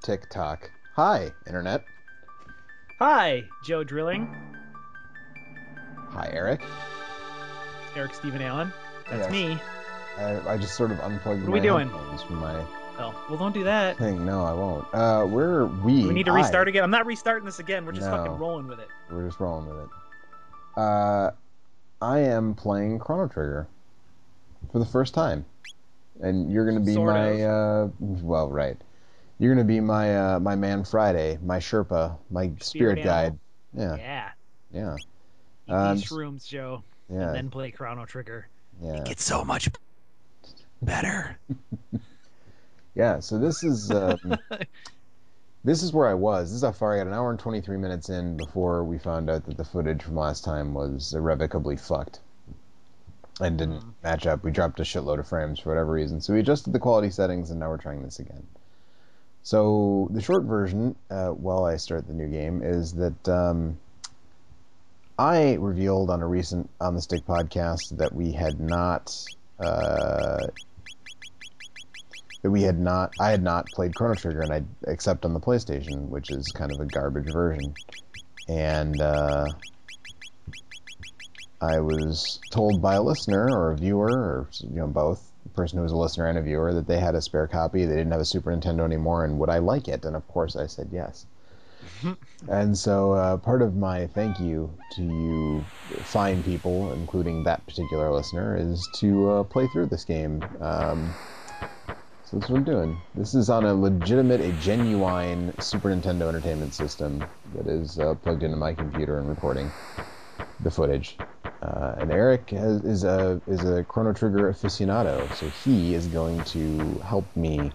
TikTok. Hi, Internet. Hi, Joe Drilling, Hi, Eric. Eric Stephen Allen. That's Yes, me. I just sort of unplugged What are we my doing? headphones from my Oh, well, don't do that. thing. No, I won't. Where Do we we? need to I restart again? I'm not restarting this again. We're just fucking No, rolling with it. we're just rolling with it. Uh, I am playing Chrono Trigger for the first time, and you're gonna be Sort my of. well, right. You're gonna be my man Friday, my Sherpa, my Spirit spirit guide. animal. Yeah, Yeah. yeah. Eat these Um, shrooms, Joe, and yeah, then play Chrono Trigger. It yeah, gets so much better. yeah. So this is where I was. This is how far I got. An hour and 23 minutes in before we found out that the footage from last time was irrevocably fucked and didn't Hmm. match up. We dropped a shitload of frames for whatever reason. So we adjusted the quality settings and now we're trying this again. So the short version, while I start the new game, is that I revealed on a recent On the Stick podcast that uh, I had not played Chrono Trigger, and I except on the PlayStation, which is kind of a garbage version. And I was told by a listener or a viewer, or both, a person who was a listener and a viewer, that they had a spare copy. They didn't have a Super Nintendo anymore, and would I like it? And of course, I said yes. And so part of my thank you to you fine people, including that particular listener, is to play through this game. So that's what I'm doing. This is on a genuine Super Nintendo Entertainment System that is plugged into my computer and recording the footage. And Eric is a Chrono Trigger aficionado, so he is going to help me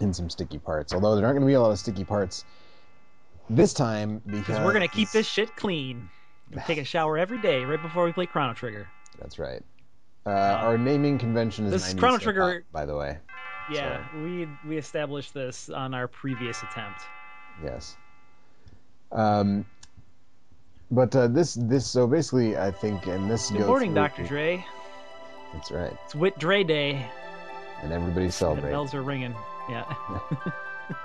in some sticky parts. Although there aren't going to be a lot of sticky parts this time Because we're gonna keep this because shit clean. We take a shower every day right before we play Chrono Trigger. that's right. Uh, Our naming convention is this 90s Chrono hip hop, Trigger. by the way. So Yeah, we established this on our previous attempt. yes. Um, but this so basically I think and this Good go morning, through. Dr. Dre. That's right, It's Wit Dre Day. and everybody's And the celebrating. bells are ringing. Yeah.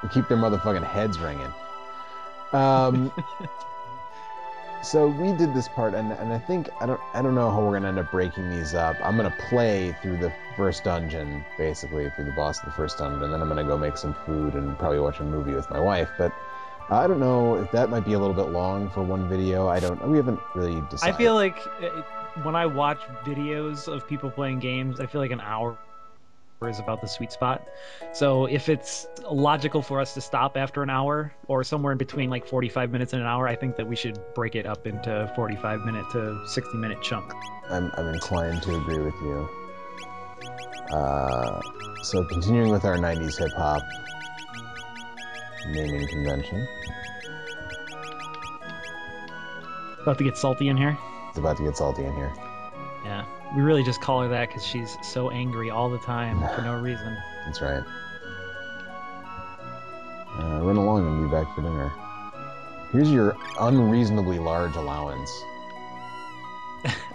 They keep their motherfucking heads ringing. Um, so we did this part, and I think I don't know how we're gonna end up breaking these up. I'm gonna play through the first dungeon, basically through the boss of the first dungeon, and then I'm gonna go make some food and probably watch a movie with my wife. But I don't know if that might be a little bit long for one video. I don't. We haven't really I decided. feel like when I watch videos of people playing games, I feel like an hour is about the sweet spot. So if it's logical for us to stop after an hour or somewhere in between like 45 minutes and an hour, I think that we should break it up into 45-minute to 60-minute chunk. I'm inclined to agree with you. Uh, so continuing with our 90s hip hop naming convention, About to get salty in here. it's about to get salty in here. Yeah. We really just call her that because she's so angry all the time for no reason. That's right. Run along and be back for dinner. Here's your unreasonably large allowance.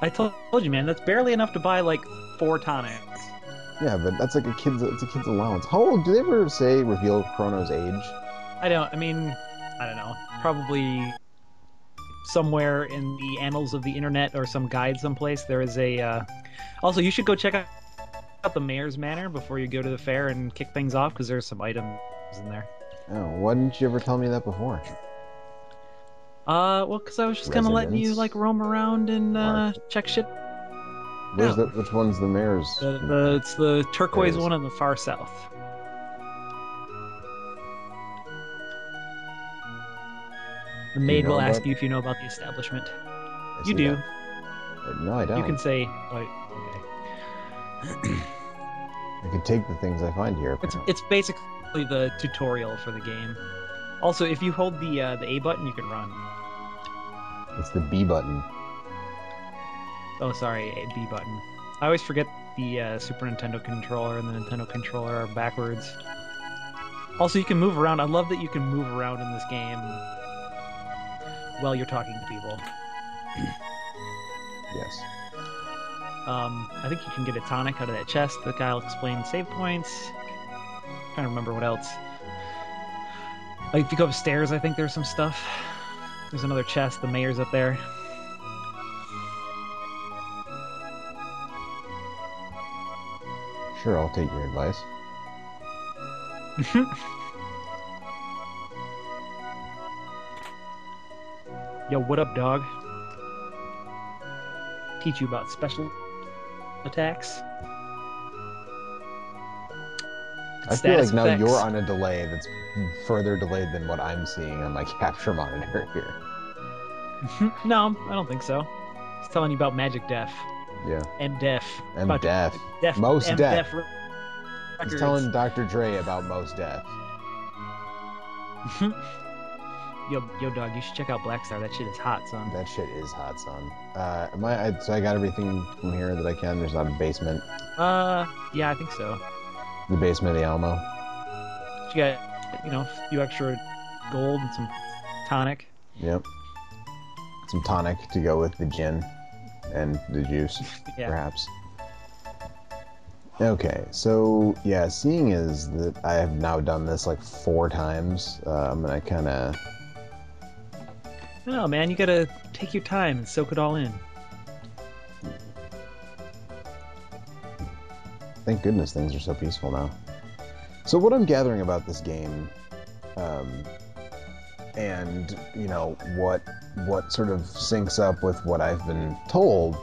I told you, man, that's barely enough to buy like 4 tonics. Yeah, but that's like it's a kid's allowance. How old? Do they ever say reveal Chrono's age? I mean, I don't know. Probably somewhere in the annals of the internet or some guide someplace, there is a. Also, you should go check out the mayor's manor before you go to the fair and kick things off because there's some items in there. Oh, why didn't you ever tell me that before? Well, because I was just kind of letting you like Residence, roam around and market. check shit Where's out. the? Which one's the mayor's? It's the There it turquoise is. one on the far south. The Do you maid know will about? ask you if you know about the establishment. I You see that. do. No, I You can don't. say, like, okay. I can take the things I find here. It's basically the tutorial for the game. Also, if you hold the A button, you can run. It's the B button. Oh, sorry, A B button. I always forget the Super Nintendo controller and the Nintendo controller are backwards. Also, you can move around. I love that you can move around in this game while you're talking to people. Yes. I think you can get a tonic out of that chest. The guy will explain save points. Trying to remember what else. Like if you go upstairs, I think there's some stuff. There's another chest. The mayor's up there. Sure, I'll take your advice. Yo, what up, dog? Teach you about special attacks. I feel like Status now effects. you're on a delay that's further delayed than what I'm seeing on my capture monitor here. No, I don't think so. He's telling you about magic death. Yeah. And deaf. And About deaf. Def, Most M deaf. Def He's telling Dr. Dre about most deaf. Yo, dog, you should check out Blackstar. That shit is hot, son. That shit is hot, son. So I got everything from here that I can. There's not a basement. Yeah, I think so. The basement of the Alamo. You got, a few extra gold and some tonic. Yep. Some tonic to go with the gin and the juice, Yeah. perhaps. Okay, so yeah, seeing as that I have now done this like 4 times, I'm gonna kind of. No, man, you gotta take your time and soak it all in. Thank goodness things are so peaceful now. So what I'm gathering about this game, and what sort of syncs up with what I've been told,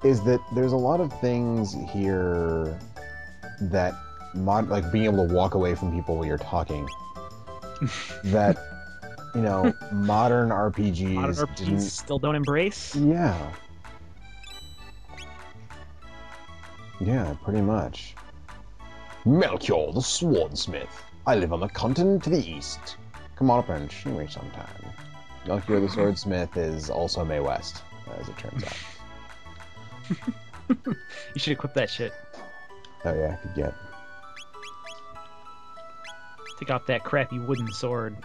is that there's a lot of things here that like being able to walk away from people while you're talking, that modern RPGs, Modern RPGs still don't embrace. Yeah, pretty much. Melchior, the Swordsmith. I live on the continent to the east. Come on up and see me sometime. Melchior, the Swordsmith is also Mae West, as it turns out. You should equip that shit. Oh yeah, I could get. Take off that crappy wooden sword.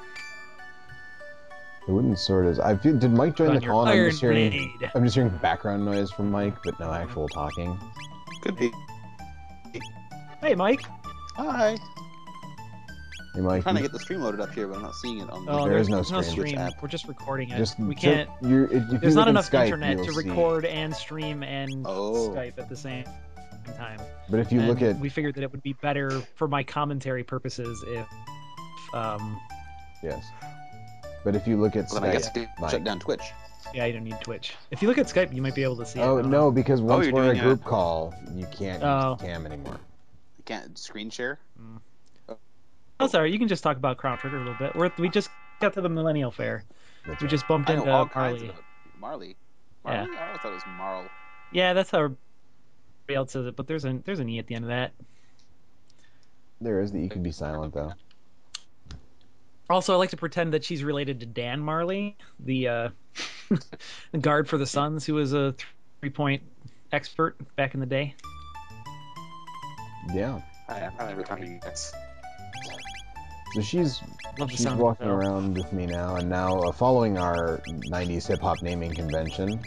The wooden sword is. Did Mike join the call? I'm just hearing background noise from Mike, but no actual talking. Could be. Hey, Mike. Hi. Hey, Mike. I'm trying to get the stream loaded up here, but I'm not seeing it on the. There's no no stream. stream. App. We're just recording it. We can't. If There's you not look enough Skype, internet to you'll see. record and stream and Oh. Skype at the same time. But if you look at. We figured that it would be better for my commentary purposes if. Yes. But if you look at Well, Skype, then I guess Mike. shut down Twitch. Yeah, you don't need Twitch. If you look at Skype, you might be able to see it. Oh I don't no, know. because once you're we're doing a group call, you can't use cam anymore. You can't screen share. Oh, sorry. You can just talk about Chrono Trigger a little bit. We just got to the Millennial Fair. That's We right. just bumped I know into all kinds Marley. of Marley. Yeah. Marley? Oh, I thought it was Marl. Yeah, that's how everybody else says it. But there's an E at the end of that. There is. The E could be silent though. Also, I like to pretend that she's related to Dan Marley, the the guard for the Suns, who was a 3-point expert back in the day. Yeah. I'm probably returning this. So she's Love the sound walking of the bell. around with me now, and now following our 90s hip hop naming convention.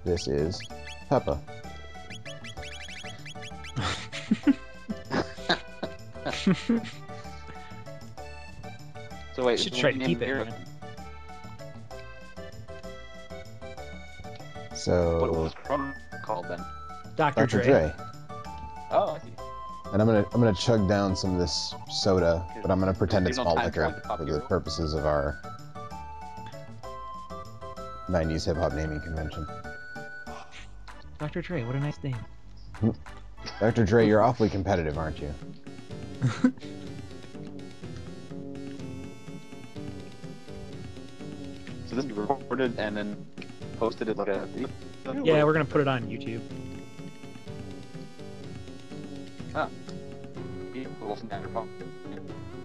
This is Peppa. So wait, You should try to keep it. Man. So What was Chrono called then? Dr. Dr. Dre. Dre. Oh, I see. And I'm gonna chug down some of this soda, but I'm gonna pretend it's There's no malt time for, liquor like, the Pop for the Hero? purposes of our 90s hip hop naming convention. Dr. Dre, what a nice name. Dr. Dre, you're awfully competitive, aren't you? So this is recorded and then posted as like a video? Yeah, we're gonna put it on YouTube. Ah. Yeah, well, from your phone. I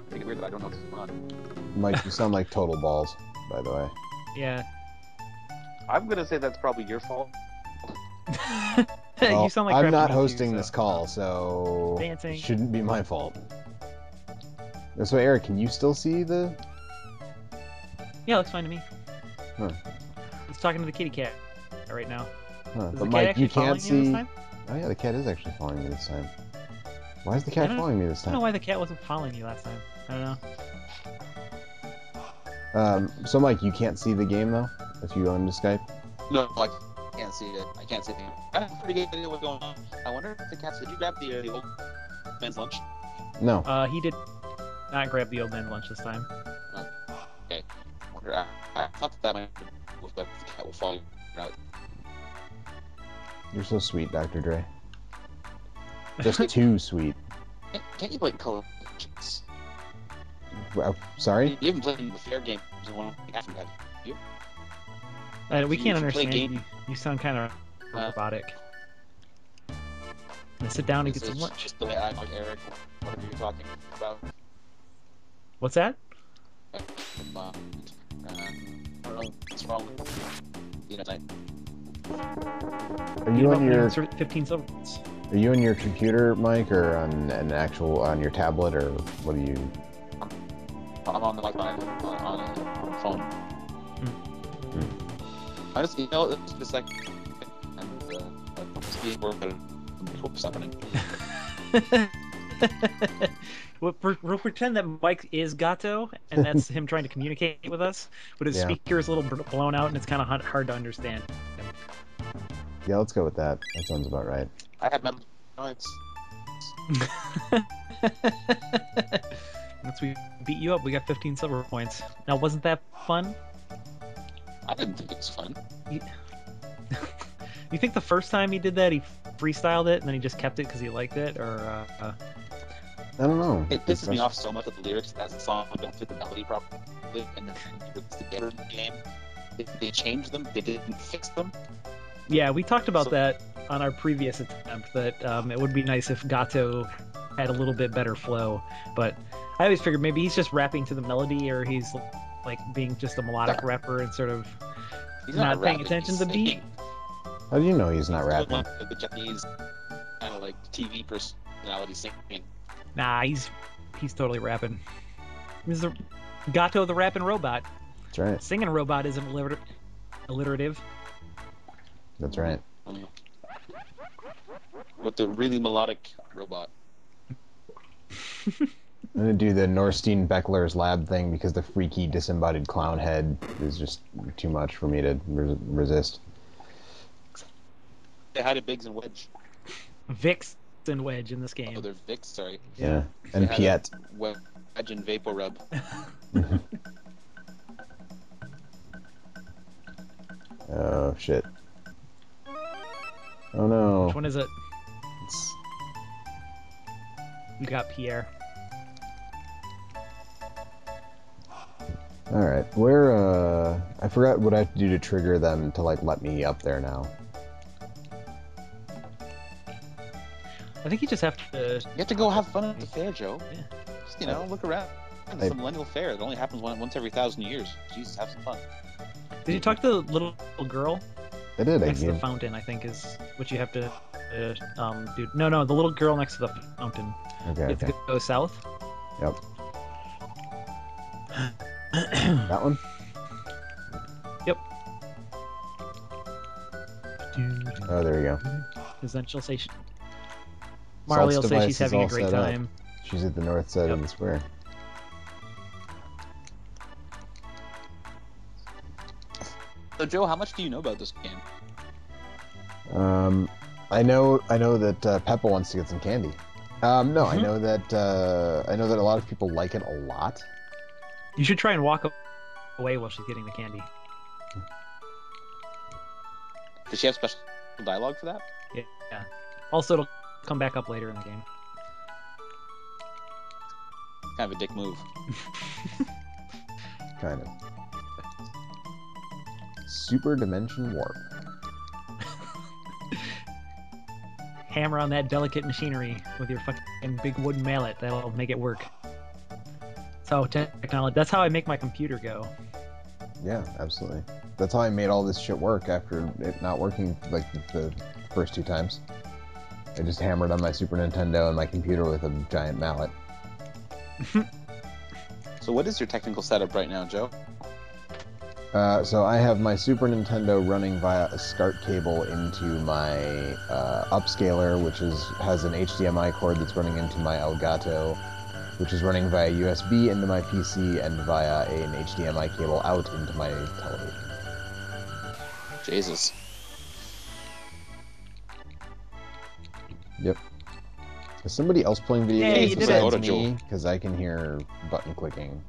think it's weird that I don't know what's going on. Mike, you sound like total balls, by the way. Yeah. I'm gonna say that's probably your fault. Well, You sound like I'm crap not to me, hosting too, this so. call, so Dancing. it shouldn't be my fault. So, Eric, can you still see the? Yeah, looks fine to me. Huh. He's talking to the kitty cat right now. Huh. Is But the cat Mike, actually you can't following you this see. time? Oh yeah, the cat is actually following me this time. Why is the I cat don't- following me this I don't know time? why the cat wasn't following you last time. I don't know. So Mike, you can't see the game though if you own the Skype. No, I can't see it. I can't see anything. I have a pretty good idea what's going on. I wonder if the cats. Did you grab the old man's lunch? No. He did not grab the old man lunch this time. Okay. I wonder. I thought that might but the cat will follow you out. You're so sweet, Dr. Dre. Just too sweet. Can't you play color? Games? Well, sorry? You haven't played the fair games in one half of that. You? We You can't should play understand game- you. You sound kind of robotic. Now sit down and get It's some lunch. just the way I like Eric, whatever you're talking about. What's that? I don't know what's wrong with you know, tonight. Are you on your 15 silver points. Are you on your computer, Mike, or on an actual on your tablet, or what do you? I'm on the Wi-Fi on the phone. I just, it's just like, and just being worried about what's happening. We'll pretend that Mike is Gato, and that's him trying to communicate with us, but his Yeah. speaker is a little blown out, and it's kind of hard to understand. Yeah, let's go with that. That sounds about right. I have metal noise. Once we beat you up, we got 15 silver points. Now, wasn't that fun? I didn't think it was fun. You think the first time he did that, he freestyled it, and then he just kept it because he liked it, or I don't know. It pisses me off so much that the lyrics as the song don't fit the melody properly, and then with the together in the game, they changed them. They didn't fix them. Yeah, we talked about So- that on our previous attempt, that it would be nice if Gato had a little bit better flow, but I always figured maybe he's just rapping to the melody, or he's like being just a melodic rapper and sort of He's not paying rapping, attention he's to the beat. singing. How do you know he's not He's rapping? like the Japanese kind of like TV personality singing. Nah, he's totally rapping. He's the Gato the rapping robot. That's right. Singing robot isn't alliterative. That's right. With the really melodic robot. I'm gonna do the Norstein Beckler's lab thing because the freaky disembodied clown head is just too much for me to resist. They had a Biggs and Wedge. Vix and Wedge in this game. Oh, they're Vicks, sorry. Yeah. And They had Piet. a Wedge and Vapor Rub. Oh shit. Oh no. Which one is it? It's... You got Pierre. Alright. Where I forgot what I have to do to trigger them to like let me up there now. I think you just have to. You have to go have fun at the fair, Joe. Yeah. Just, look around. It's the Millennial Fair. It only happens once every 1,000 years. Jesus, have some fun. Did you talk to the little girl? I did. I Next to the gave... fountain, I think, is what you have to do. No, the little girl next to the fountain. Okay. You have to go south. Yep. That one? Yep. Oh, there you go. Because then she'll say, Salt's Marley will say device she's is having a all great set up. time. She's at the north side of Yep. the square. So, Joe, how much do you know about this game? I know that Peppa wants to get some candy. No, I know that a lot of people like it a lot. You should try and walk away while she's getting the candy. Does she have special dialogue for that? Yeah. Also, it'll come back up later in the game. Kind of a dick move. Kind of. Super Dimension Warp. Hammer on that delicate machinery with your fucking big wooden mallet. That'll make it work. So technology. That's how I make my computer go. Yeah, absolutely. That's how I made all this shit work after it not working like the first two times. I just hammered on my Super Nintendo and my computer with a giant mallet. So what is your technical setup right now, Joe? So I have my Super Nintendo running via a SCART cable into my upscaler, which has an HDMI cord that's running into my Elgato, which is running via USB into my PC and via an HDMI cable out into my television. Jesus. Yep. Is somebody else playing video Hey, games you did besides it. me? Because I can hear button clicking.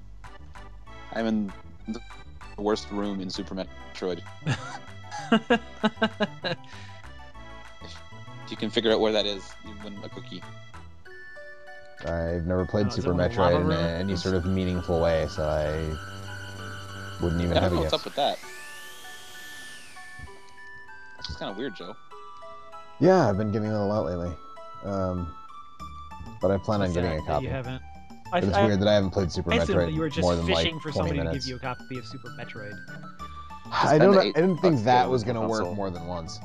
I'm in the worst room in Super Metroid. If you can figure out where that is, you win a cookie. I've never played is it Super one of the lava Metroid in rooms? any sort of meaningful way, so I wouldn't even I have don't a know what's guess. up with that. It's just kind of weird, Joe. Yeah, I've been getting it a lot lately. But I plan on What's getting that a copy. You haven't. But it's weird that I haven't played Super I assumed that Metroid you were just more than fishing like for 20 somebody to minutes. give you a copy of Super Metroid. I Spend didn't think $8 that to was get a going to work console. more than once.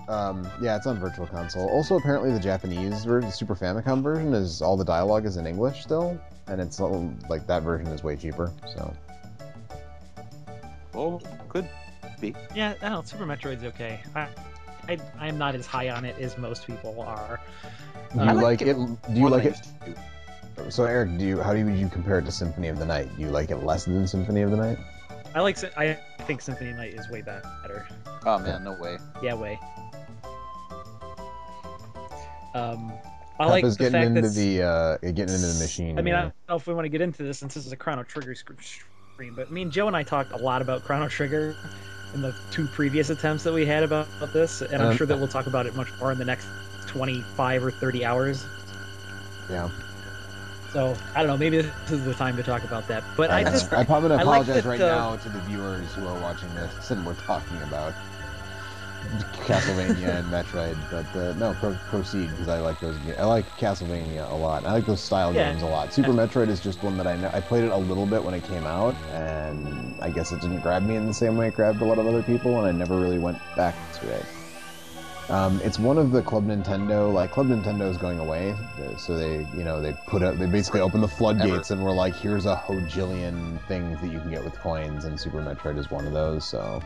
Yeah, it's on Virtual Console. Also, apparently the Japanese version, the Super Famicom version, is all the dialogue is in English still, and it's like that version is way cheaper. So Oh, could be. Yeah, I don't know. Super Metroid's okay. I am not as high on it as most people are. do I you like like it? Do you More than like I it? used to. So Eric, how would you compare it to Symphony of the Night? Do you like it less than Symphony of the Night? I think Symphony Night is way better. Oh man, no way. Yeah, way. I like Peppa's the getting fact into that getting into the machine. I mean, I here. don't know if we want to get into this since this is a Chrono Trigger stream, but me and Joe and I talked a lot about Chrono Trigger in the 2 previous attempts that we had about this, and I'm sure that we'll talk about it much more in the next 25 or 30 hours. Yeah. So I don't know. Maybe this is the time to talk about that. But I'm going to I like apologize that, right now to the viewers who are watching this, and we're talking about Castlevania and Metroid, but no, proceed, because I like those. I like Castlevania a lot. I like those style games a lot. Super Metroid is just one that I played it a little bit when it came out, and I guess it didn't grab me in the same way it grabbed a lot of other people, and I never really went back to it. It's one of the Club Nintendo, like Club Nintendo is going away, so they basically opened the floodgates and were like, here's a hojillion things that you can get with coins, and Super Metroid is one of those, so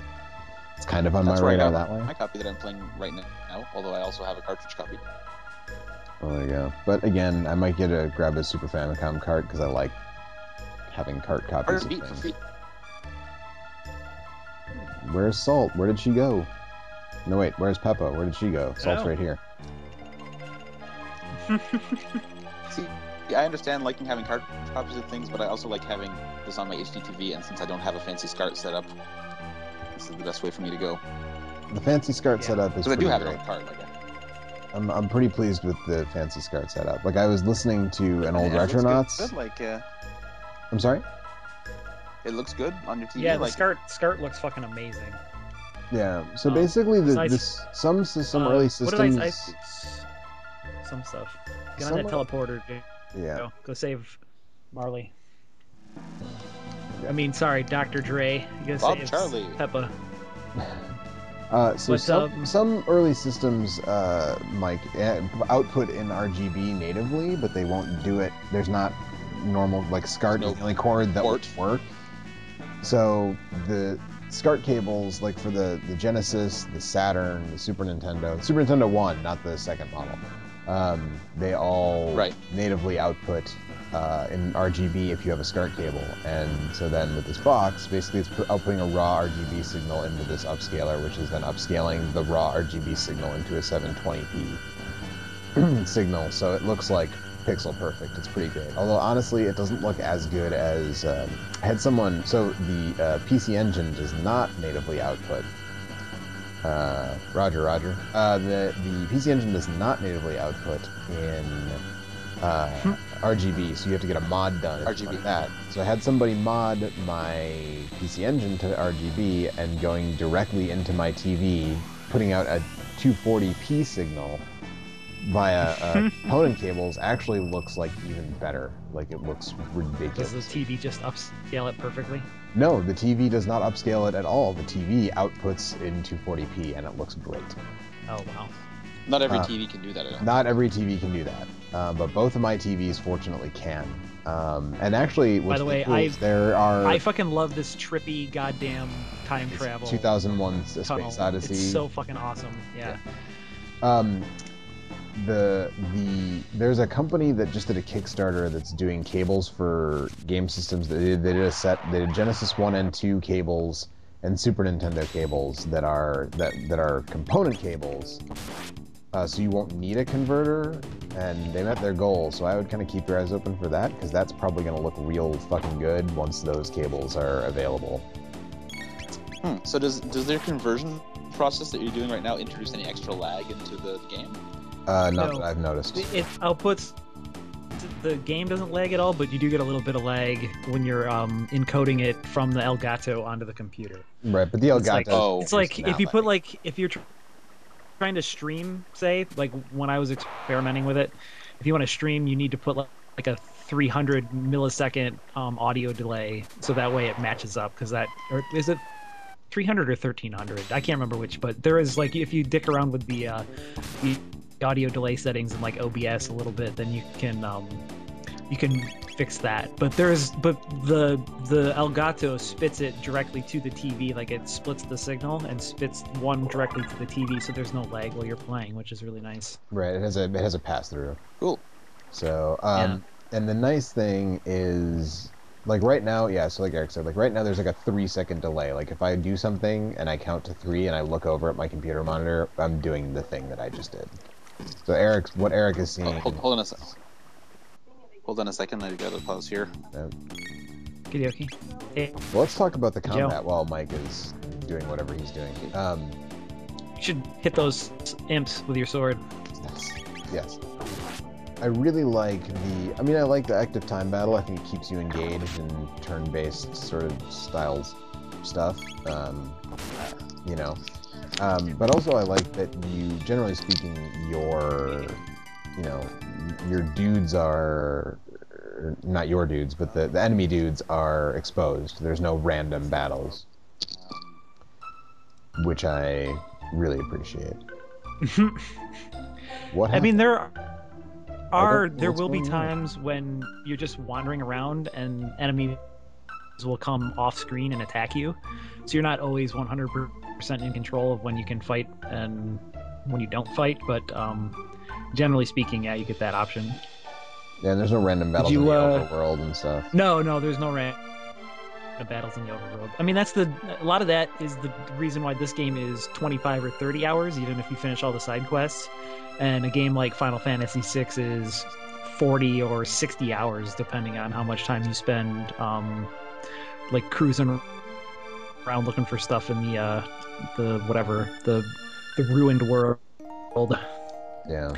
it's kind of on my radar that way. My copy that I'm playing right now, although I also have a cartridge copy. Oh, there you go. But again, I might grab a Super Famicom cart, because I like having cart copies of Beat for things. free. Where's Salt? Where did she go? No, wait, where's Peppa? Where did she go? Salt's Oh. right here. See, I understand liking having cartridge copies of things, but I also like having this on my HDTV, and since I don't have a fancy SCART setup, this is the best way for me to go. The fancy SCART setup is Because I pretty do have great. it on the cart. I'm pretty pleased with the fancy SCART setup. Like, I was listening to an old it looks Retronauts. good. Like, I'm sorry? it looks good on your TV. Yeah, the like, SCART looks fucking amazing. Yeah, so basically, some early What did I systems... some stuff. Get on that teleporter, dude. Yeah. Go save Marley. I mean, sorry, Dr. Dre. You gotta Bob save Charlie. Peppa. So some early systems, Mike, output in RGB natively, but they won't do it. There's not normal, like, SCART is the only cord that would work. So the SCART cables, like for the Genesis, the Saturn, the Super Nintendo 1, not the second model, they all natively output in RGB if you have a SCART cable. And so then with this box, basically it's outputting a raw RGB signal into this upscaler, which is then upscaling the raw RGB signal into a 720p signal. So it looks like pixel perfect. It's pretty great. Although honestly, it doesn't look as good as I had someone. So the PC Engine does not natively output. Roger. The PC Engine does not natively output in RGB, so you have to get a mod done. RGB like that. So I had somebody mod my PC Engine to RGB and going directly into my TV, putting out a 240p signal via component cables actually looks like even better. Like, it looks ridiculous. Does the TV just upscale it perfectly? No, the TV does not upscale it at all. The TV outputs in 240p and it looks great. Oh, wow. Not every TV can do that. Not every TV can do that, but both of my TVs fortunately can. And actually, By the way, I fucking love this trippy goddamn time travel 2001 A tunnel. Space Odyssey. It's so fucking awesome. Yeah. There's a company that just did a Kickstarter that's doing cables for game systems. They did Genesis 1 and 2 cables and Super Nintendo cables that are component cables. So you won't need a converter, and they met their goal. So I would kind of keep your eyes open for that, because that's probably going to look real fucking good once those cables are available. So does their conversion process that you're doing right now introduce any extra lag into the game? Not that I've noticed. It outputs. The game doesn't lag at all, but you do get a little bit of lag when you're encoding it from the Elgato onto the computer. Right, but the Elgato. It's like if you put if you're trying to stream, say, like when I was experimenting with it, if you want to stream, you need to put like a 300 millisecond audio delay, so that way it matches up. Because or is it 300 or 1300? I can't remember which, but there is if you dick around with the audio delay settings in OBS a little bit, then you can fix that. But the Elgato spits it directly to the TV, it splits the signal and spits one directly to the TV, so there's no lag while you're playing, which is really nice. Right, it has a pass through. Cool. So and the nice thing is right now, so like Eric said, right now there's a 3-second delay. If I do something and I count to 3 and I look over at my computer monitor, I'm doing the thing that I just did. So what Eric is seeing. Hold on a second. Hold on a second. I gotta pause here. Okey-dokey. Hey. Well, let's talk about the combat while Mike is doing whatever he's doing. You should hit those imps with your sword. Yes. I really like I like the active time battle. I think it keeps you engaged in turn-based sort of styles stuff. But also I like that generally speaking, your dudes are, not your dudes, but the enemy dudes are exposed. There's no random battles, which I really appreciate. What happened? I mean, there will be times when you're just wandering around and enemies will come off screen and attack you, so you're not always 100% in control of when you can fight and when you don't fight, but generally speaking, you get that option. Yeah, and there's no random battles in the overworld and stuff. No, there's no random battles in the overworld. I mean, a lot of that is the reason why this game is 25 or 30 hours, even if you finish all the side quests. And a game like Final Fantasy VI is 40 or 60 hours, depending on how much time you spend, cruising around looking for stuff in the ruined world. Yeah.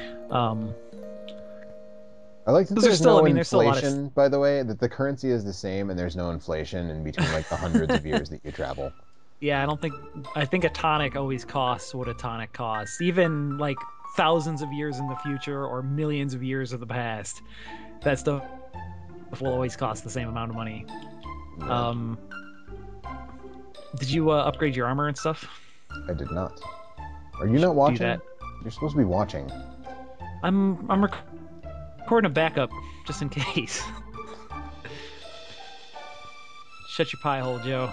I like that there's no inflation, by the way, that the currency is the same and there's no inflation in between the hundreds of years that you travel. Yeah, I think a tonic always costs what a tonic costs. Even thousands of years in the future or millions of years of the past, that stuff will always cost the same amount of money. Yeah. Did you upgrade your armor and stuff? I did not. Are you not watching? Do that. You're supposed to be watching. I'm recording a backup just in case. Shut your pie hole, Joe.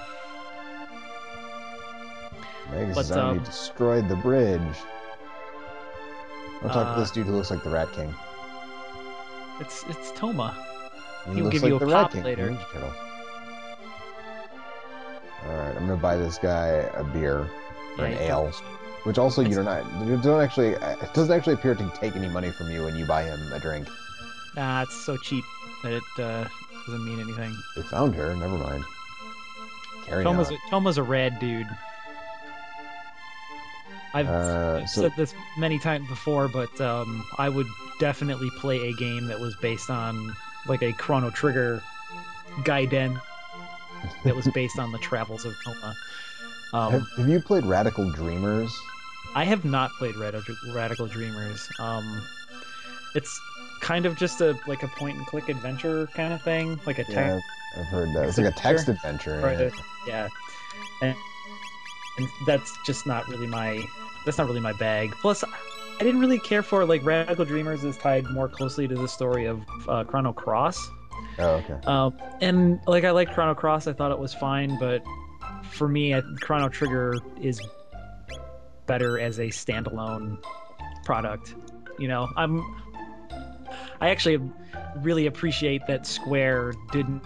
Meg's army destroyed the bridge. I'll talk to this dude who looks like the Rat King. It's Toma. He will give you a pop later. Alright, I'm gonna buy this guy a beer or an ale, which also it doesn't actually appear to take any money from you when you buy him a drink. Nah, it's so cheap that it doesn't mean anything. They found her. Never mind. Carry on. Toma's a rad dude. I've said this many times before, but I would definitely play a game that was based on a Chrono Trigger Gaiden that was based on the travels of Toma. Have you played Radical Dreamers? I have not played Radical Dreamers. It's kind of just a point and click adventure kind of thing, Yeah, I've heard that. It's like a text adventure. Right. Yeah. And that's just not really my bag. Plus, I didn't really care for Radical Dreamers is tied more closely to the story of Chrono Cross, Oh, okay. And like I liked Chrono Cross. I thought it was fine, but for me, Chrono Trigger is better as a standalone product. You know, I actually really appreciate that Square didn't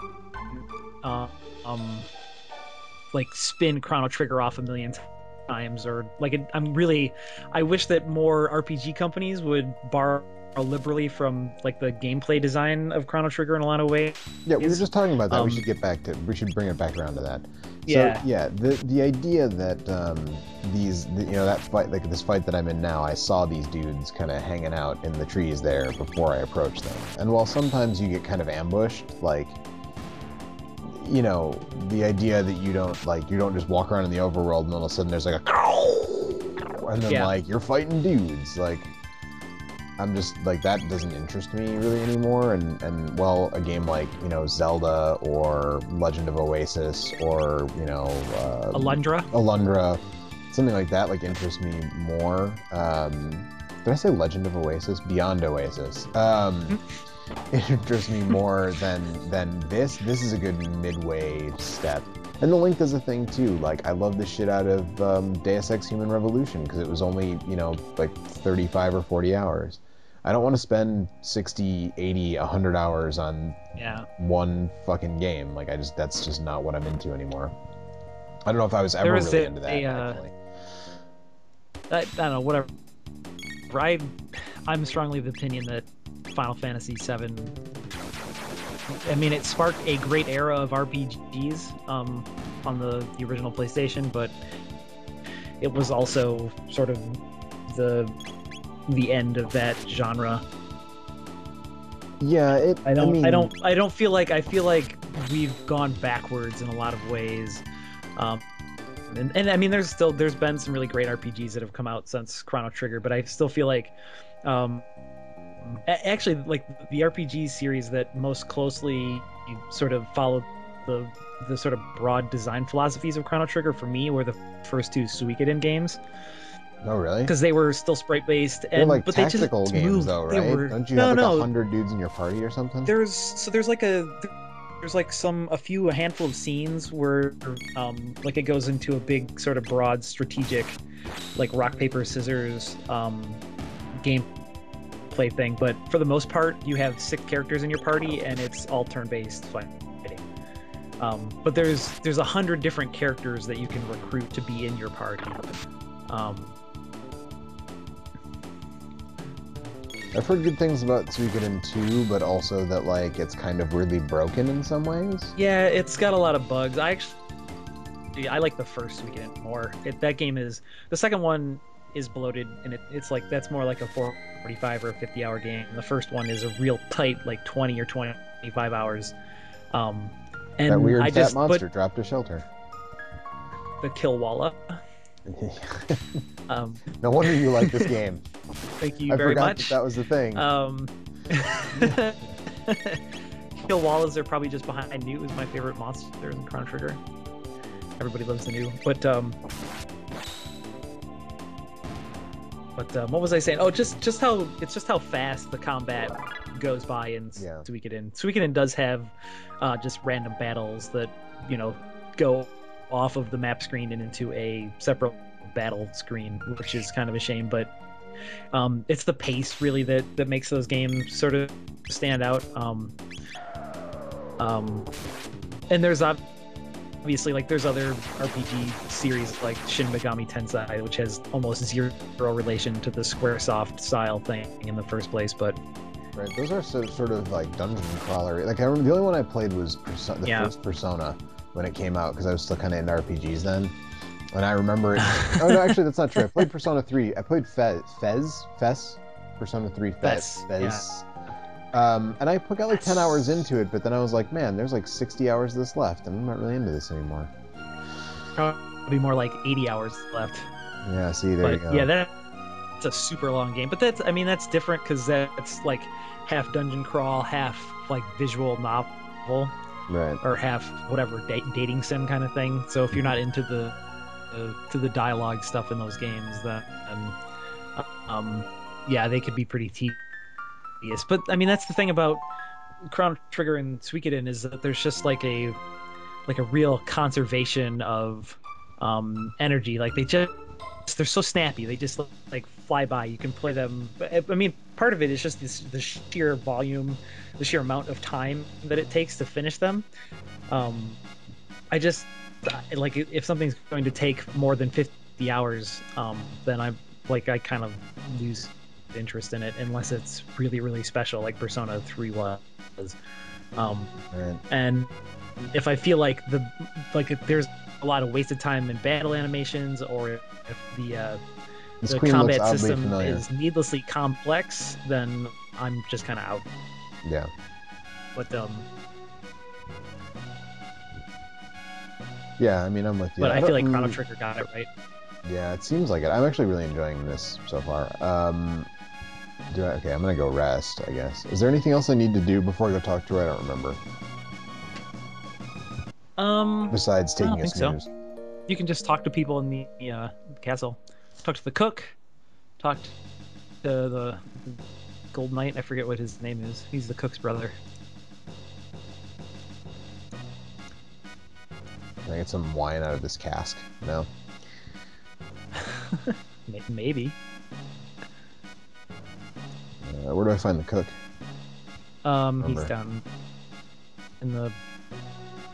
uh, um like spin Chrono Trigger off a million times, or like I wish that more RPG companies would borrow liberally from like the gameplay design of Chrono Trigger in a lot of ways. Yeah, we were just talking about that. Um, We should bring it back around to that. Yeah. So yeah, the idea that that fight, like this fight that I'm in now, I saw these dudes kind of hanging out in the trees there before I approached them. And while sometimes you get kind of ambushed, like, you know, the idea that you don't just walk around in the overworld and all of a sudden there's like and then like you're fighting dudes, like, I'm just like, that doesn't interest me really anymore. And well, a game like, you know, Zelda or Legend of Oasis or, you know, Alundra, something like that, like, interests me more. Did I say Legend of Oasis? Beyond Oasis. It interests me more than this. This is a good midway step. And the length is a thing too. Like, I love the shit out of Deus Ex Human Revolution because it was only, you know, like 35 or 40 hours. I don't want to spend 60, 80, 100 hours on one fucking game. Like, that's just not what I'm into anymore. I don't know if I was ever really into that, actually. I don't know, whatever. I'm strongly of the opinion that Final Fantasy VII, I mean, it sparked a great era of RPGs on the original PlayStation, but it was also sort of the end of that genre. Yeah, I feel like we've gone backwards in a lot of ways. And I mean, there's been some really great RPGs that have come out since Chrono Trigger, but I still feel like actually, like, the RPG series that most closely sort of followed the sort of broad design philosophies of Chrono Trigger for me were the first two Suikoden games. Oh, really? Because they were still sprite-based, They're like but tactical they just games, moved. though, right? Don't you have 100 dudes in your party or something? There's a handful of scenes where like, it goes into a big sort of broad strategic, like, rock paper scissors gameplay thing. But for the most part, you have 6 characters in your party, and it's all turn-based fighting. But there's 100 different characters that you can recruit to be in your party. I've heard good things about Suikoden 2, but also that, like, it's kind of weirdly broken in some ways. Yeah, it's got a lot of bugs. I like the first Suikoden more. That game is... The second one is bloated, and it's like, that's more like a 45 or a 50-hour game. The first one is a real tight, like, 20 or 25 hours. And that weird fat monster dropped a shelter. The Killwalla. No wonder you like this game. Thank you very much. I forgot that was the thing. Killwallas are probably just behind New is my favorite monster in Chrono Trigger. Everybody loves the New, but what was I saying? Oh, just how fast the combat goes by in Suikoden. Suikoden does have just random battles that, you know, go off of the map screen and into a separate battle screen, which is kind of a shame, but it's the pace really that makes those games sort of stand out. And there's obviously, like, there's other RPG series like Shin Megami Tensei, which has almost zero relation to the Squaresoft style thing in the first place, but right, those are sort of like dungeon crawler. Like, I remember the only one I played was the first Persona when it came out, because I was still kind of into RPGs then. And I remember it... Oh, no, actually, that's not true. I played Persona 3. I played Fez? Persona 3 Fez. And I got like 10 hours into it, but then I was like, man, there's like 60 hours of this left, and I'm not really into this anymore. Probably more like 80 hours left. Yeah, see, there you go. Yeah, that's a super long game. But that's different, because that's like half dungeon crawl, half like visual novel. Right. Or half whatever dating sim kind of thing. So if you're not into the dialogue stuff in those games, then yeah, they could be pretty tedious. But I mean, that's the thing about Chrono Trigger and Suikoden is that there's just like a real conservation of energy. Like they're so snappy. They just like fly by. You can play them. I mean, part of it is just the sheer volume, the sheer amount of time that it takes to finish them. I just like if something's going to take more than 50 hours, then I kind of lose interest in it unless it's really, really special, like Persona 3 was. Right. And if I feel like if there's a lot of wasted time in battle animations, or if the combat system familiar. is needlessly complex, then I'm just kind of out. Yeah. But Yeah, I mean, I'm with you. but I feel like Chrono Trigger got it right. Yeah, it seems like it. I'm actually really enjoying this so far. Okay, I'm gonna go rest, I guess. Is there anything else I need to do before I go talk to her? I don't remember. Besides taking a snooze. So. You can just talk to people in the castle. Talk to the cook. Talk to the Gold Knight. I forget what his name is. He's the cook's brother. Can I get some wine out of this cask? No? Maybe. Where do I find the cook? He's down in the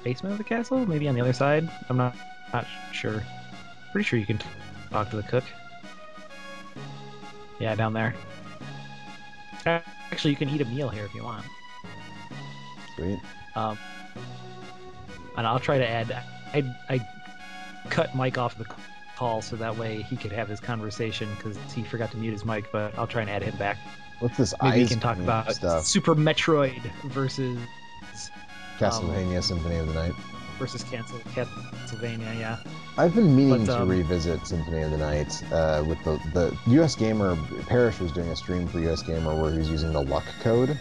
basement of the castle, maybe on the other side. I'm not sure. Pretty sure you can talk to the cook. Yeah, down there. Actually, you can eat a meal here if you want. Sweet. And I'll try to add. I cut Mike off the call so that way he could have his conversation because he forgot to mute his mic. But I'll try and add him back. What's this? Maybe we can talk about stuff? Super Metroid versus Castlevania Symphony of the Night. Versus Castlevania, yeah. I've been meaning to revisit Symphony of the Night with the US Gamer. Parrish was doing a stream for US Gamer where he was using the luck code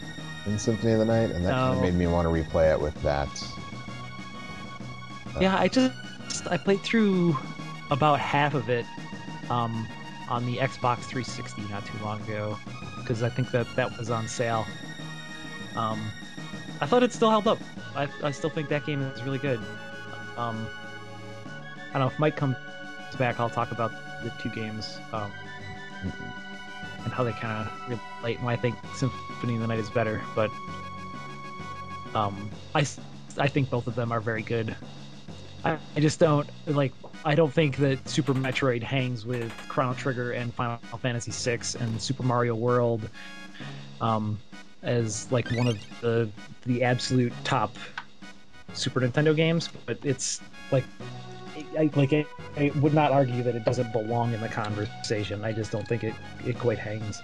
in Symphony of the Night, and that kind of made me want to replay it with that. Yeah, I played through about half of it on the Xbox 360 not too long ago because I think that was on sale. I thought it still held up. I still think that game is really good. I don't know, if Mike comes back, I'll talk about the two games and how they kind of relate and why I think Symphony of the Night is better. But I think both of them are very good. I just don't I don't think that Super Metroid hangs with Chrono Trigger and Final Fantasy VI and Super Mario World as like one of the absolute top Super Nintendo games, but it's I would not argue that it doesn't belong in the conversation. I just don't think it quite hangs.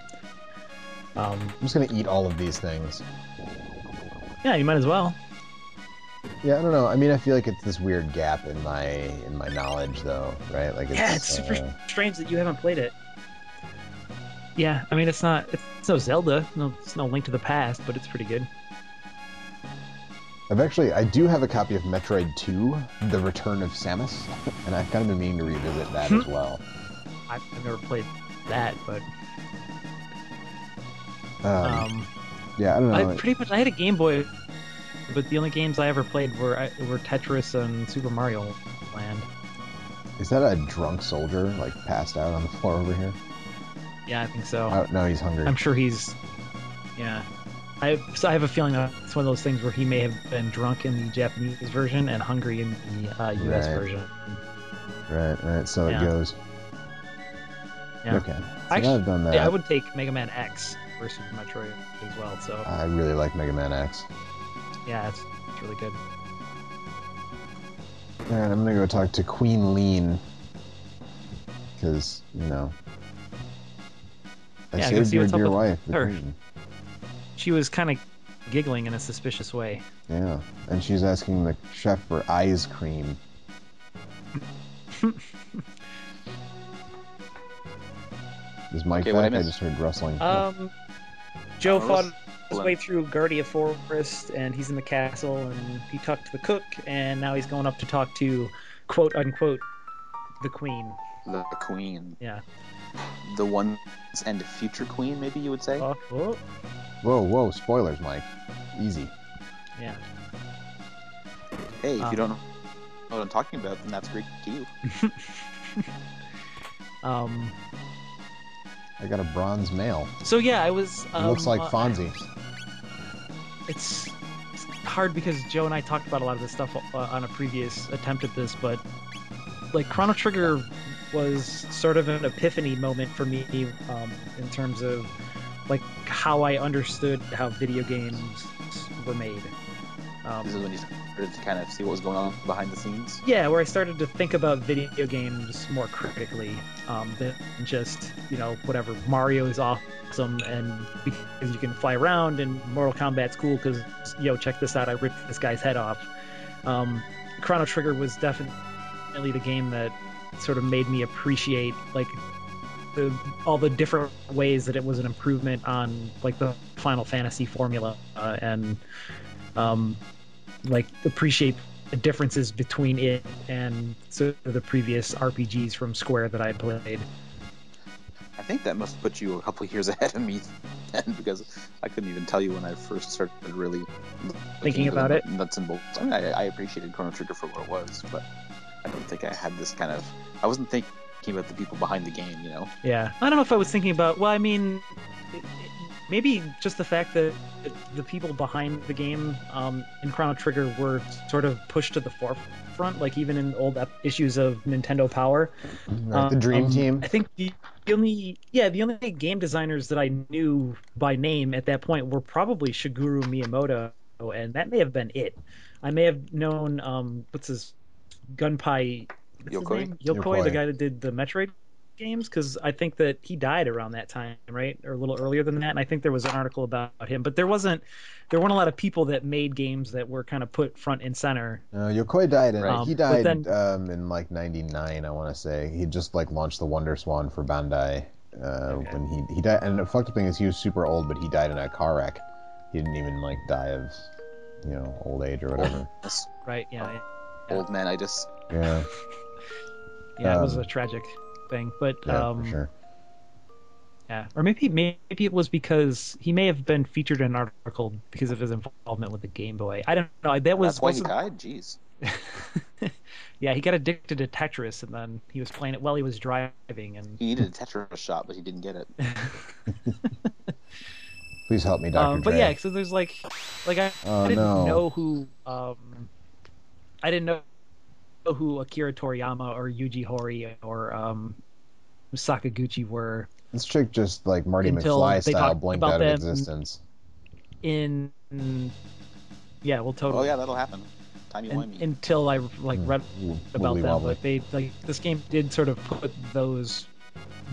I'm just gonna eat all of these things. Yeah, you might as well. Yeah, I don't know. I mean, I feel like it's this weird gap in my knowledge, though, right? Like, it's super strange that you haven't played it. Yeah, I mean, it's no Zelda, it's no Link to the Past, but it's pretty good. I do have a copy of Metroid 2, The Return of Samus, and I've kind of been meaning to revisit that as well. I've never played that, but yeah, I don't know. I had a Game Boy, but the only games I ever played were Tetris and Super Mario Land. Is that a drunk soldier, like, passed out on the floor over here? Yeah, I think so. Oh, no, he's hungry. I'm sure he's... Yeah. I have a feeling that it's one of those things where he may have been drunk in the Japanese version and hungry in the US version. Right. So it goes. Yeah. Okay. So now I've done that. Yeah, I would take Mega Man X versus Metroid as well. So I really like Mega Man X. Yeah, it's really good. Alright, I'm gonna go talk to Queen Lean. Because, I saved your dear wife, the Queen. She was kind of giggling in a suspicious way. Yeah, and she's asking the chef for ice cream. Is Mike back? I just heard rustling. Joe fought his way through Guardia Forest, and he's in the castle, and he talked to the cook, and now he's going up to talk to, quote unquote, the Queen. The Queen. Yeah. The once and future Queen, maybe you would say? Whoa, spoilers, Mike. Easy. Yeah. Hey, if you don't know what I'm talking about, then that's great to you. I got a bronze male. So yeah, I was. He looks like Fonzie. It's hard because Joe and I talked about a lot of this stuff on a previous attempt at this, but like Chrono Trigger was sort of an epiphany moment for me in terms of like how I understood how video games were made. This is when you started to kind of see what was going on behind the scenes. Yeah, where I started to think about video games more critically than just, whatever, Mario is awesome and because you can fly around and Mortal Kombat's cool because, check this out, I ripped this guy's head off. Chrono Trigger was definitely the game that sort of made me appreciate, like, all the different ways that it was an improvement on, like, the Final Fantasy formula and like appreciate the differences between it and sort of the previous RPGs from Square that I had played. I think that must put you a couple of years ahead of me then, because I couldn't even tell you when I first started really thinking about it. Nuts and bolts. I mean, I appreciated Chrono Trigger for what it was, but I don't think I had this kind of. I wasn't thinking about the people behind the game, Yeah, I don't know if I was thinking about. Well, I mean, maybe just the fact that the people behind the game in Chrono Trigger were sort of pushed to the forefront, like even in old issues of Nintendo Power. Right, the Dream Team. I think the only game designers that I knew by name at that point were probably Shigeru Miyamoto, and that may have been it. I may have known what's his Gunpei Yokoi? Yokoi, the guy that did the Metroid games, because I think that he died around that time, right, or a little earlier than that. And I think there was an article about him, but there weren't a lot of people that made games that were kind of put front and center. Yokoi died. He died in like '99, I want to say. He just like launched the Wonder Swan for Bandai when he died. And the fucked up thing is he was super old, but he died in a car wreck. He didn't even like die of old age or whatever. Right? Yeah. Old man-itis. Yeah. Yeah, it was a tragic thing, but for sure. Yeah, or maybe it was because he may have been featured in an article because of his involvement with the Game Boy. I don't know. That's why he died. Jeez. Yeah, he got addicted to Tetris, and then he was playing it while he was driving, and he needed a Tetris shot, but he didn't get it. Please help me, Dr. But Dre. yeah, so there's like I didn't know who Akira Toriyama or Yuji Horii or Sakaguchi were. This chick just like Marty until McFly they style talked blinked about out of them existence. Yeah, well, totally. Oh yeah, that'll happen. Timey-wimey. Until I read about them, wobbly. but they this game did sort of put those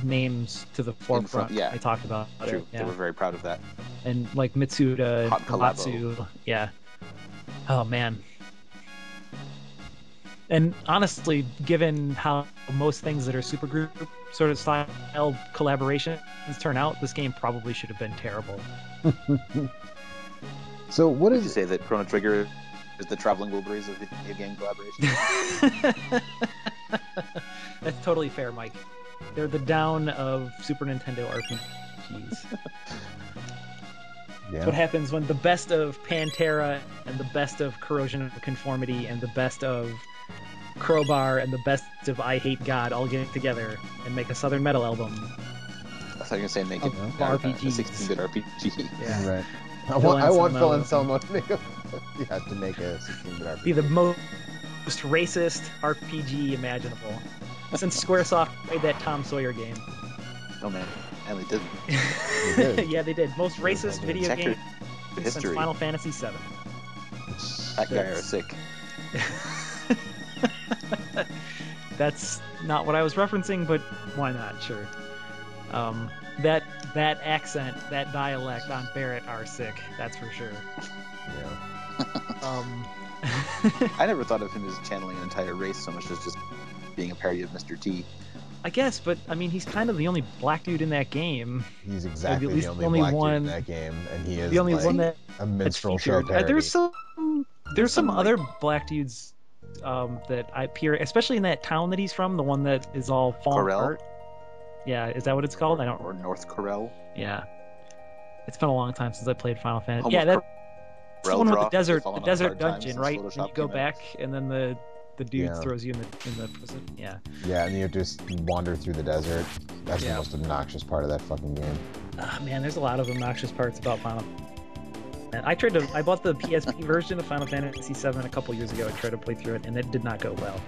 names to the forefront. Yeah, I talked about true. it. Yeah. They were very proud of that. And like Mitsuda Hot and collabo. Komatsu. Yeah. Oh man. And honestly, given how most things that are supergroup sort of style collaborations turn out, this game probably should have been terrible. So what Would is you say that Chrono Trigger is the traveling Wilburys of video game collaboration? That's totally fair, Mike. They're the down of Super Nintendo RPGs. Yeah. That's what happens when the best of Pantera and the best of Corrosion of Conformity and the best of Crowbar and the best of I Hate God all get together and make a Southern Metal album. I thought you were going to say make it RPGs. a 16-bit RPG. Yeah. Right. I want Phil Anselmo. Anselmo to make a 16-bit RPG. Be the most racist RPG imaginable. Since Squaresoft made that Tom Sawyer game. Oh man, and they didn't. They did. Yeah, they did. Most racist did. video Check game your since history. Final Fantasy VII. That guy are sick. That's not what I was referencing, but why not? Sure. That accent, that dialect on Barrett are sick. That's for sure. Yeah. I never thought of him as channeling an entire race so much as just being a parody of Mr. T. I guess, but I mean, he's kind of the only black dude in that game. He's exactly At least the only black one- dude in that game, and he is The only like one that a minstrel show featured. parody. There's some like- other black dudes that I appear, especially in that town that he's from, the one that is all falling Corel? apart. Yeah, is that what it's called? I don't. Or North Corel. Yeah, it's been a long time since I played Final Fantasy. Home Yeah, of that the one with the draw, they desert, fall the on desert hard times dungeon, since right? And Photoshop you go came out. back, and then the dude Yeah. throws you in the prison. Yeah. Yeah, and you have to just wander through the desert. That's the Yeah. most obnoxious part of that fucking game. Man, there's a lot of obnoxious parts about Final. And I bought the PSP version of Final Fantasy VII a couple years ago. I tried to play through it, and it did not go well.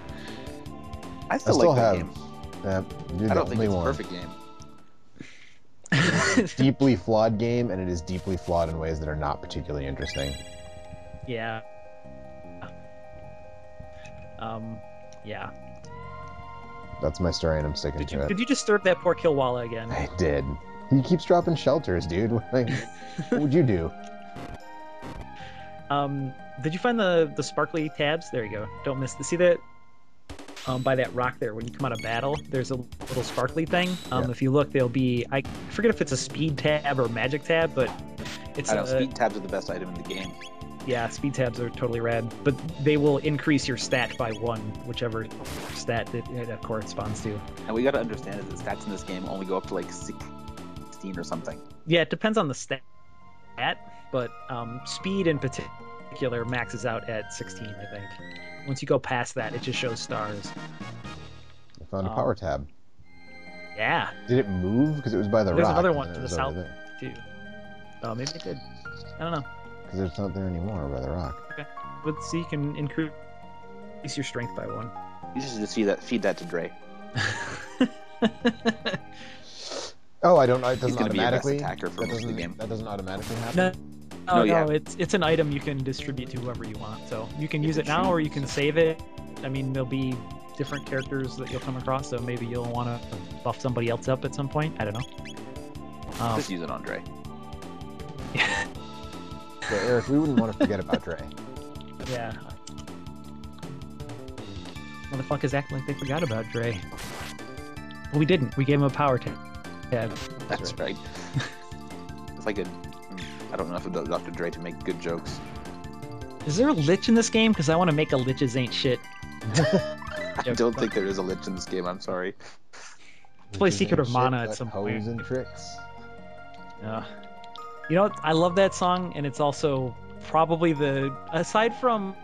I I still still like that have. game. You're I the don't think only it's a one. perfect game. It's a deeply flawed game, and it is deeply flawed in ways that are not particularly interesting. Yeah. Yeah. That's my story, and I'm sticking to it. Did you disturb that poor Killwalla again? I did. He keeps dropping shelters, dude. Like, what would you do? Did you find the sparkly tabs? There you go. Don't miss. See that? By that rock there, when you come out of battle, there's a little sparkly thing. Yeah. If you look, there'll be, I forget if it's a speed tab or magic tab, but it's I know, speed tabs are the best item in the game. yeah, speed tabs are totally rad, but they will increase your stat by 1, whichever stat that corresponds to. And we got to understand is that stats in this game only go up to like 16 or something. Yeah, it depends on the stat, but speed in particular maxes out at 16, I think. Once you go past that, it just shows stars. I found a power tab. Yeah, Did it move? Because it was by the there's rock. another and one then to it the was south over there. too. Oh, maybe it did. I don't know. Because it's not there anymore by the rock. Okay, but see, you can increase your strength by 1. You should just feed that to Dre. Oh, I don't know. It He's doesn't gonna be your best automatically. attacker for most of the game. That doesn't automatically happen. No, No, you have- it's an item you can distribute to whoever you want. So you can You use can it now, or you choose. can save it. I mean, there'll be different characters that you'll come across, so maybe you'll want to buff somebody else up at some point. I don't know. Just use it on Dre. So, Eric, we wouldn't want to forget about Dre. Yeah. Motherfuckers acting like they forgot about Dre. Well, we didn't. We gave him a power tab. That's right. If I could, I don't know if it's up to Dre to make good jokes. Is there a lich in this game? Because I want to make a liches ain't shit. I don't think there is a lich in this game. I'm sorry. Let's play Which Secret isn't of Mana shit at but some hoes point. and tricks. You know what? I love that song, and it's also probably aside from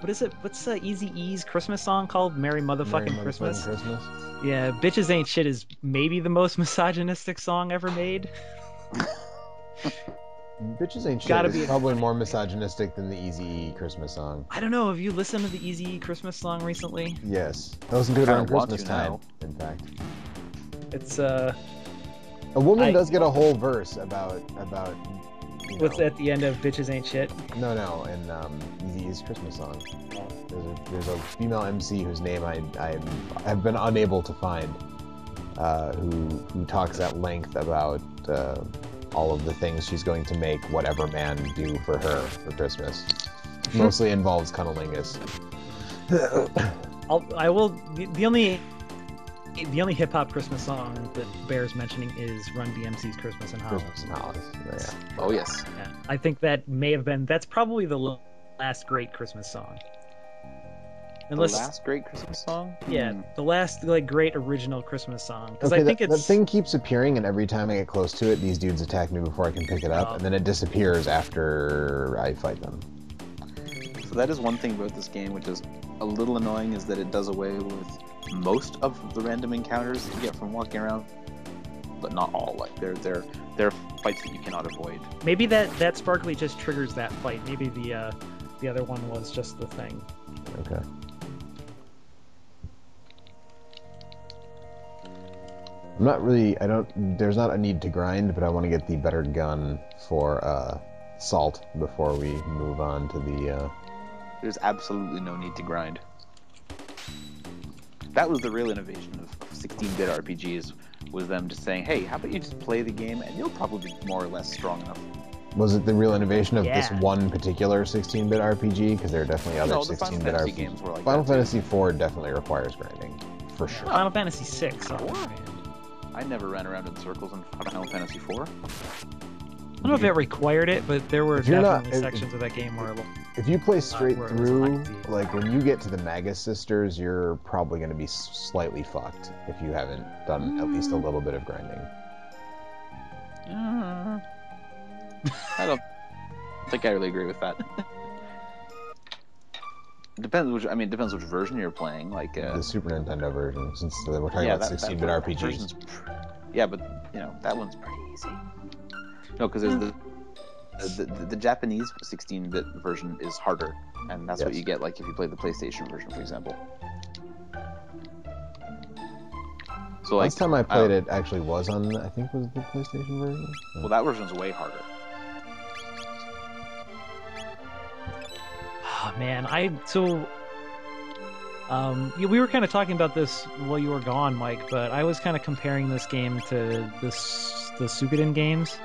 what is it? What's Easy E's Christmas song called? Merry Motherfucking Merry Christmas. Motherfucking Christmas. Yeah, Bitches Ain't Shit is maybe the most misogynistic song ever made. Bitches Ain't Shit Gotta is be- probably more misogynistic than the Easy Christmas song. I don't know. Have you listened to the Easy Christmas song recently? Yes. I listened to it I on want Christmas to time, now. in fact. It's A woman I- does get a whole verse about you what's know, at the end of Bitches Ain't Shit? No, in Easy E's Christmas song. There's a female MC whose name I have been unable to find, who talks at length about all of the things she's going to make whatever man do for her for Christmas. Mostly involves cunnilingus. The only hip hop Christmas song that bears mentioning is Run DMC's Christmas in Hollis. Christmas and Hollis. Yeah. Oh yes. Yeah, I think that's probably the last great Christmas song. Unless, The last great Christmas song? yeah, the last great original Christmas song. Because Okay, I think that it's thing keeps appearing, and every time I get close to it, these dudes attack me before I can pick it up, Oh. and then it disappears after I fight them. So that is one thing about this game, which is a little annoying, is that it does away with most of the random encounters that you get from walking around, but not all. Like they're fights that you cannot avoid. maybe that sparkly just triggers that fight. Maybe the other one was just the thing. Okay. I'm not really. There's not a need to grind, but I want to get the better gun for salt before we move on to the. There's absolutely no need to grind. That was the real innovation of 16-bit RPGs, was them just saying, hey, how about you just play the game and you'll probably be more or less strong enough. Was it the real innovation of this Yeah. one particular 16-bit RPG? Because there are definitely other No, the Final 16-bit Fantasy RPGs. games were like Final that, too. Fantasy IV definitely requires grinding, for sure. Final Fantasy VI. Oh, Four? man. I never ran around in circles in Final Fantasy IV. I don't know if it required it, but there were If you're not- definitely if- sections of that game where If you play straight where it was through, easy. like when you get to the Magus Sisters, you're probably going to be slightly fucked if you haven't done at least a little bit of grinding. I don't think I really agree with that. Depends which version you're playing. Like The Super Nintendo version, since we're talking yeah, about 16-bit RPGs. Yeah, but that one's pretty easy. No, because there's the Japanese 16-bit version is harder, and that's what you get like if you play the PlayStation version, for example. So last time I played it actually was on, I think, was the PlayStation version. Well, that version's way harder. Oh, man, we were kind of talking about this while you were gone, Mike, but I was kind of comparing this game to the Suikoden games,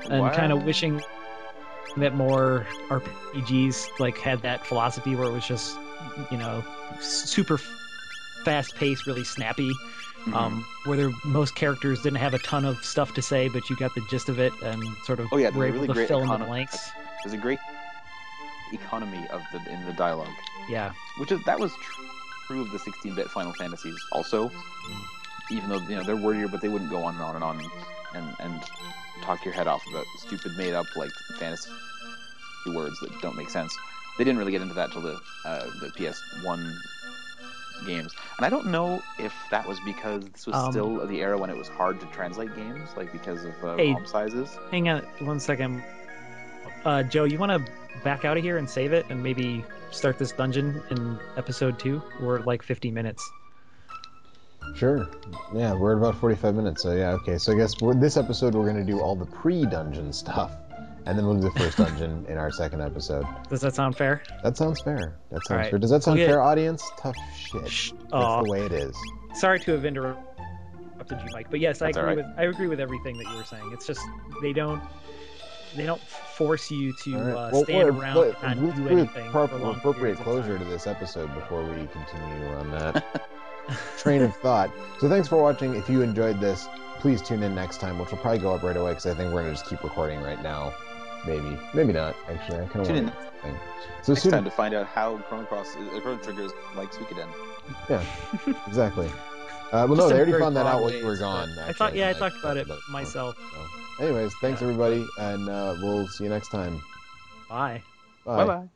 and kind of wishing that more RPGs like had that philosophy where it was just, super fast-paced, really snappy, where most characters didn't have a ton of stuff to say, but you got the gist of it and sort of were able to fill in the blanks. There's a great economy in the dialogue. Yeah, that was true of the 16-bit Final Fantasies also. Even though they're wordier, but they wouldn't go on and on and on and talk your head off about stupid made up like fantasy words that don't make sense. They didn't really get into that till the PS1 games, and I don't know if that was because this was still the era when it was hard to translate games, like because of ROM sizes. Hang on 1 second. Joe, you want to back out of here and save it and maybe start this dungeon in episode 2? We're at like 50 minutes. Sure. Yeah, we're at about 45 minutes, so yeah, okay. So I guess this episode we're going to do all the pre-dungeon stuff, and then we'll do the first dungeon in our second episode. Does that sound fair? That sounds fair. Fair. Does that sound fair, audience? Tough shit. That's the way it is. Sorry to have interrupted you, Mike, but yes, I agree with everything that you were saying. It's just they don't force you to stand around and not do anything. Appropriate closure to this episode before we continue on that train of thought. So thanks for watching. If you enjoyed this, please tune in next time, which will probably go up right away because I think we're going to just keep recording right now. Maybe not. Actually, I kind of want to. So next time to find out how Chrono Trigger is like Suikoden. Yeah, exactly. Well, no, they already found that out while you were gone. Actually, I talked about it myself. So. Anyways, thanks everybody, and we'll see you next time. Bye. Bye. Bye.